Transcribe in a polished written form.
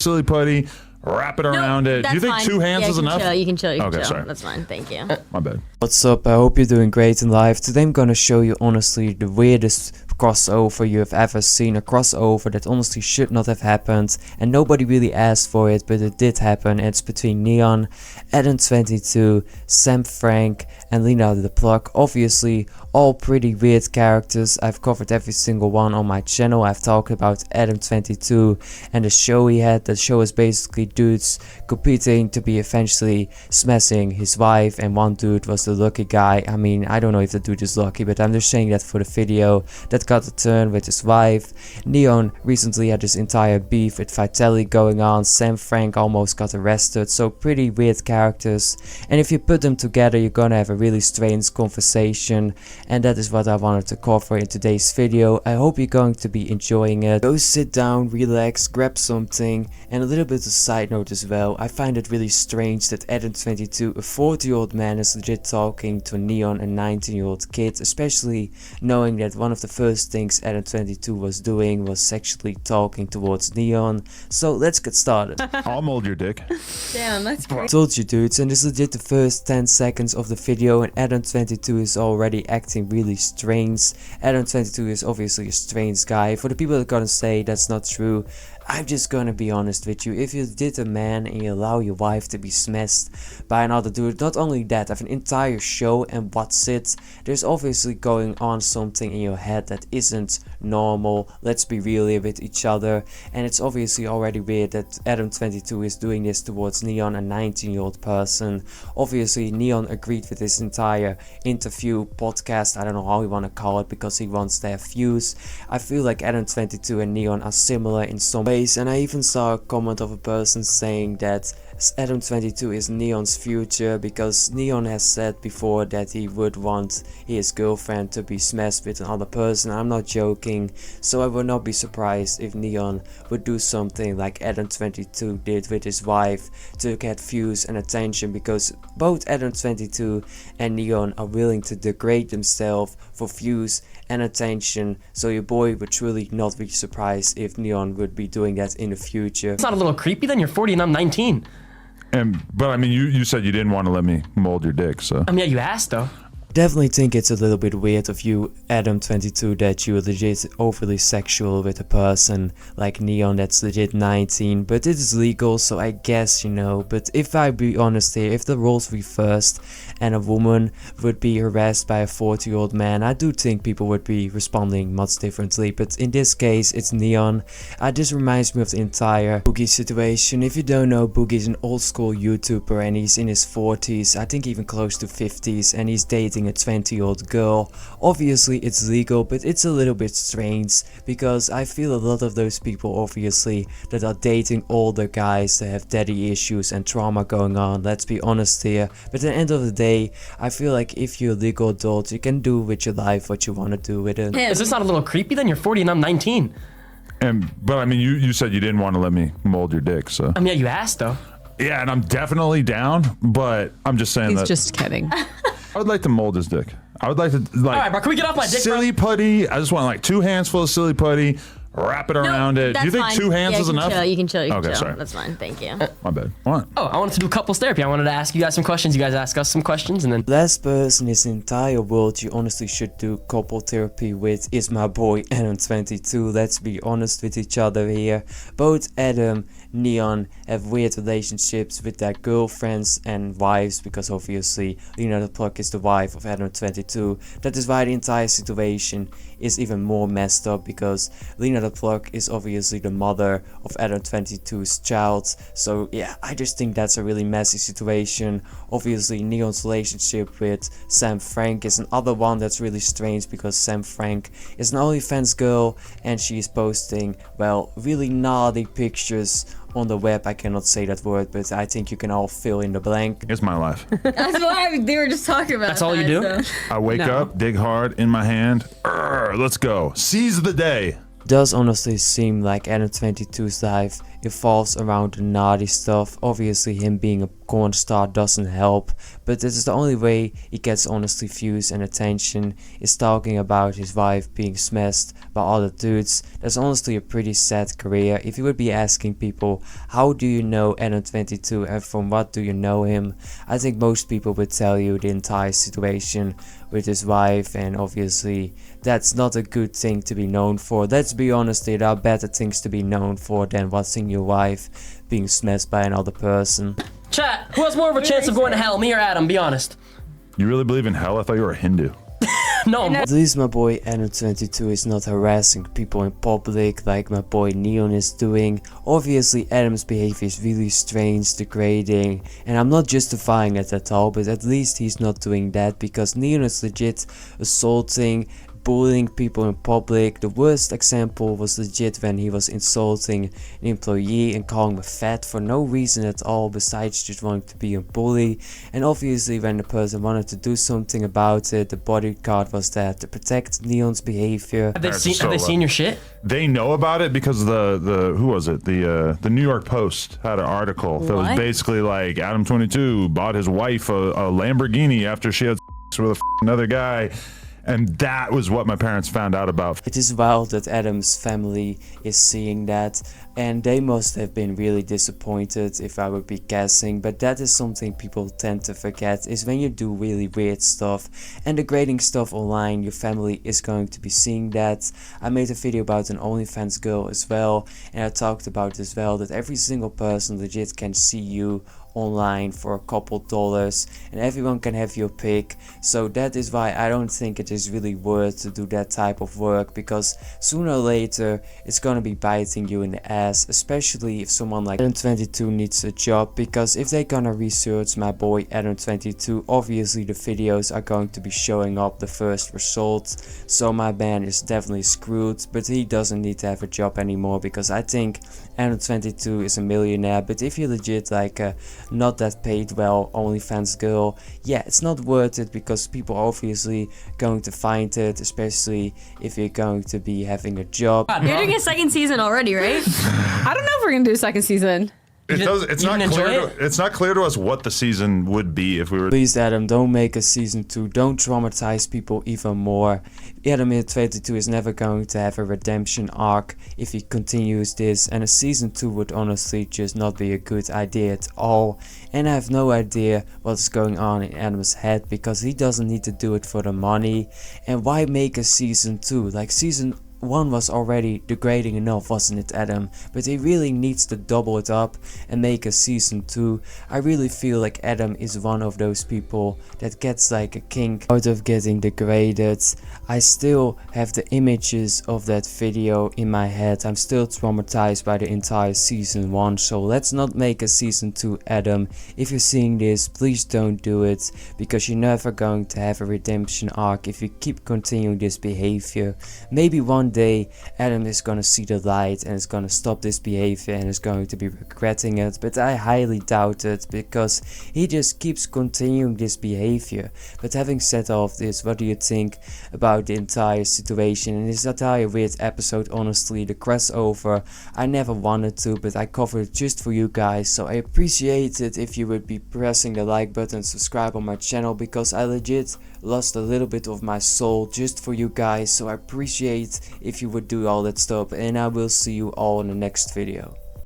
silly putty, wrap it around it. Do you think 2 hands is enough? You can chill. Okay, sorry. That's fine. Thank you. My bad. What's up? I hope you're doing great in life. Today I'm gonna show you honestly the weirdest crossover you have ever seen. A crossover that honestly should not have happened and nobody really asked for it, but it did happen. It's between N3on, Adam22, Sam Frank and Lena the Plug. Obviously all pretty weird characters. I've covered every single one on my channel. I've talked about Adam22 and the show he had. The show is basically dudes competing to be eventually smashing his wife, and one dude was the lucky guy. I mean, I don't know if the dude is lucky, but I'm just saying that for the video. That got a turn with his wife. N3on recently had this entire beef with Vitaly going on. Sam Frank almost got arrested. So pretty weird characters, and if you put them together you're gonna have a really strange conversation, and that is what I wanted to cover in today's video. I hope you're going to be enjoying it. Go sit down, relax, grab something, and a little bit of a side note as well. I find it really strange that Adam22, a 40-year-old man, is legit talking to N3on, a 19-year-old kid, especially knowing that one of the first things Adam22 was doing was sexually talking towards N3on. So let's get started. I'll mold your dick. Damn, that's great. Told you dudes, and this is legit the first 10 seconds of the video, and Adam22 is already acting really strange. Adam22 is obviously a strange guy. For the people that are gonna say that's not true, I'm just gonna be honest with you. If you did a man and you allow your wife to be smashed by another dude, not only that, have an entire show and what's it, there's obviously going on something in your head that isn't normal. Let's be real here with each other. And it's obviously already weird that Adam22 is doing this towards N3on, a 19-year-old person. Obviously N3on agreed with this entire interview, podcast, I don't know how you want to call it, because he wants to have views. I feel like Adam22 and N3on are similar in some ways. And I even saw a comment of a person saying that Adam22 is N3on's future, because N3on has said before that he would want his girlfriend to be smashed with another person. I'm not joking, so I would not be surprised if N3on would do something like Adam22 did with his wife to get views and attention, because both Adam22 and N3on are willing to degrade themselves for views and attention. So your boy would truly not be surprised if N3on would be doing that in the future. It's not a little creepy then? You're 40 and I'm 19. But I mean, you said you didn't want to let me mold your dick, so. I mean, yeah, you asked though. Definitely think it's a little bit weird of you, Adam22, that you're legit overly sexual with a person like N3on that's legit 19, but it is legal, so I guess, you know. But if I be honest here, if the roles reversed and a woman would be harassed by a 40-year-old man, I do think people would be responding much differently. But in this case, it's N3on. This reminds me of the entire Boogie situation. If you don't know, Boogie is an old school YouTuber and he's in his 40s, I think even close to 50s, and he's dating a 20-year-old girl. Obviously it's legal, but it's a little bit strange, because I feel a lot of those people obviously that are dating older guys that have daddy issues and trauma going on, let's be honest here. But at the end of the day, I feel like if you're a legal adult, you can do with your life what you want to do with it. Is this not a little creepy then? You're 40 and I'm 19. But I mean, you said you didn't want to let me mold your dick, so. I mean, yeah, you asked though. Yeah, and I'm definitely down, but I'm just saying He's that. just kidding. I would like to mold his dick. I would like to, like, All right, bro, can we get off my dick, silly putty. I just want like 2 hands full of silly putty, wrap it around it. Do you think 2 hands is enough? You can chill. Okay, sorry. That's fine. Thank you. My bad. What? Oh, I wanted to do couples therapy. I wanted to ask you guys some questions. You guys ask us some questions, and then Last person in this entire world you honestly should do couple therapy with is my boy Adam22. Let's be honest with each other here. Both Adam, N3on have weird relationships with their girlfriends and wives, because obviously Lena the Plug is the wife of Adam22. That is why the entire situation is even more messed up, because Lena the Plug is obviously the mother of Adam22's child. So yeah, I just think that's a really messy situation. Obviously N3on's relationship with Sam Frank is another one that's really strange, because Sam Frank is an OnlyFans girl and she's posting, well, really naughty pictures on the web. I cannot say that word, but I think you can all fill in the blank. It's my life. That's why they were just talking about. That's all you do? I wake up, dig hard, in my hand. Let's go. Seize the day. Does honestly seem like Adam22's life evolves around the naughty stuff. Obviously him being a porn star doesn't help, but this is the only way he gets honestly views and attention, is talking about his wife being smashed by other dudes. That's honestly a pretty sad career. If you would be asking people, how do you know Adam22 and from what do you know him, I think most people would tell you the entire situation with his wife, and obviously that's not a good thing to be known for. Let's be honest, there are better things to be known for than watching your wife being smashed by another person. Chat, who has more of a chance of going to hell, me or Adam? Be honest. You really believe in hell? I thought you were a Hindu. No, At least my boy Adam22 is not harassing people in public like my boy N3on is doing. Obviously Adam's behavior is really strange, degrading, and I'm not justifying it at all, but at least he's not doing that, because N3on is legit assaulting, bullying people in public. The worst example was legit when he was insulting an employee and calling him fat for no reason at all besides just wanting to be a bully. And obviously when the person wanted to do something about it, the bodyguard was there to protect N3on's behavior. have they seen your shit? They know about it because the who was it? The New York Post had an article that was basically like Adam22 bought his wife a Lamborghini after she had sex with another guy. And that was what my parents found out about. It is wild that Adam's family is seeing that, and they must have been really disappointed if I would be guessing, but that is something people tend to forget, is when you do really weird stuff and degrading stuff online, your family is going to be seeing that. I made a video about an OnlyFans girl as well, and I talked about as well that every single person legit can see you online for a couple dollars and everyone can have your pic. So that is why I don't think it is really worth to do that type of work, because sooner or later it's gonna be biting you in the ass, especially if someone like Adam22 needs a job, because if they're gonna research my boy Adam22, obviously the videos are going to be showing up the first result, so my man is definitely screwed. But he doesn't need to have a job anymore, because I think Adam22 is a millionaire. But if you're legit like a not that paid well OnlyFans girl, yeah, it's not worth it, because people are obviously going to find it, especially if you're going to be having a job. You're doing a second season already, right? I don't know if we're gonna do a second season. It's not clear to us what the season would be if we were. Please Adam, don't make a season 2, don't traumatize people even more. Adam22 is never going to have a redemption arc if he continues this, and a season 2 would honestly just not be a good idea at all. And I have no idea what's going on in Adam's head, because he doesn't need to do it for the money. And why make a season 2? Like season 1 was already degrading enough, wasn't it, Adam? But he really needs to double it up and make a season 2. I really feel like Adam is one of those people that gets like a kink out of getting degraded. I still have the images of that video in my head. I'm still traumatized by the entire season 1, so let's not make a season 2, Adam. If you're seeing this, please don't do it, because you're never going to have a redemption arc if you keep continuing this behavior. Maybe one day Adam is gonna see the light and is gonna stop this behavior and is going to be regretting it, but I highly doubt it, because he just keeps continuing this behavior. But having said all of this, what do you think about the entire situation and this entire weird episode? Honestly, the crossover, I never wanted to, but I covered it just for you guys, so I appreciate it if you would be pressing the like button, subscribe on my channel, because I legit lost a little bit of my soul just for you guys, so I appreciate if you would do all that stuff, and I will see you all in the next video.